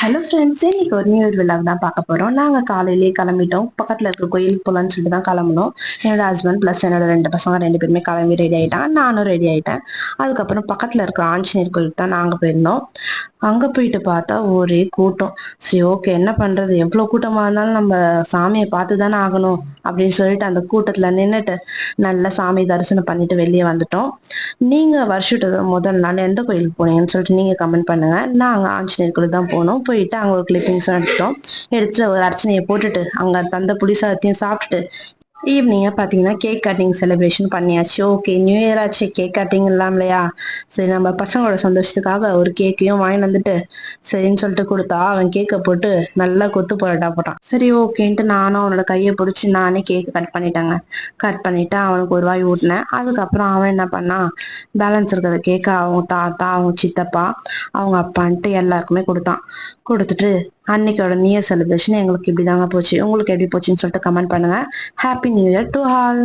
Hello friends, இன்னைக்கு ஒரு new year விழாக் தான் பார்க்க போறோம். நாங்க காலையிலேயே கிளம்பிட்டோம். பக்கத்துல இருக்க கோயிலுக்கு போலான்னு சொல்லிட்டு தான் கிளம்பணும். என்னோட ஹஸ்பண்ட் பிளஸ் என்னோட 2 பசங்க 2 பேருமே கிளம்பி ரெடி ஆயிட்டாங்க. நானும் ரெடி ஆயிட்டேன். அதுக்கப்புறம் பக்கத்துல இருக்கிற ஆஞ்சநேயர் கோயிலுக்கு தான் நாங்க போயிருந்தோம். அங்க போயிட்டு பார்த்தா ஒரே கூட்டம். சரி, ஓகே, என்ன பண்றது, எவ்வளவு கூட்டமா இருந்தாலும் நம்ம சாமியை பார்த்து தானே ஆகணும் அப்படின்னு சொல்லிட்டு அந்த கூட்டத்துல நின்னுட்டு நல்ல சாமி தரிசனம் பண்ணிட்டு வெளியே வந்துட்டோம். நீங்க வருஷத்துக்கு முதல் நாள் எந்த கோயிலுக்கு போனீங்கன்னு சொல்லிட்டு நீங்க கமெண்ட் பண்ணுங்க. நாங்க ஆஞ்சநேயர் கோயில் தான் போனோம். போயிட்டு அங்க ஒரு கிளிப்பிங்ஸும் எடுத்துட்டோம். எடுத்துட்டு ஒரு அர்ச்சனையை போட்டுட்டு அங்க தந்த புளிசாதத்தையும் சாப்பிட்டுட்டு ஈவினிங்கா பாத்தீங்கன்னா கேக் கட்டிங் செலிப்ரேஷன் பண்ணியாச்சு. ஓகே, நியூ இயர் ஆச்சு, கேக் கட்டிங் இல்லாம இல்லையா? சரி, நம்ம பசங்களோட சந்தோஷத்துக்காக ஒரு கேக்கையும் வாங்கிட்டு வந்துட்டு சரின்னு சொல்லிட்டு கொடுத்தா அவன் கேக்கை போட்டு நல்லா கொத்து போட்டா போட்டான். சரி, ஓகேன்ட்டு நானும் அவனோட கையை பிடிச்சி நானே கேக் கட் பண்ணிட்டேங்க. கட் பண்ணிட்டு அவனுக்கு ஒரு வாய் ஊட்டினேன். அதுக்கப்புறம் அவன் என்ன பண்ணான், பேலன்ஸ் இருக்கிற கேக்க அவங்க தாத்தா, அவங்க சித்தப்பா, அவங்க அப்பான்ட்டு எல்லாருக்குமே கொடுத்தான். கொடுத்துட்டு அன்னைக்கோட நியூ இயர் செலிப்ரேஷன் எங்களுக்கு இப்படிதாங்க போச்சு. உங்களுக்கு எப்படி போச்சுன்னு சொல்லிட்டு கமெண்ட் பண்ணுங்க. Happy new year to all.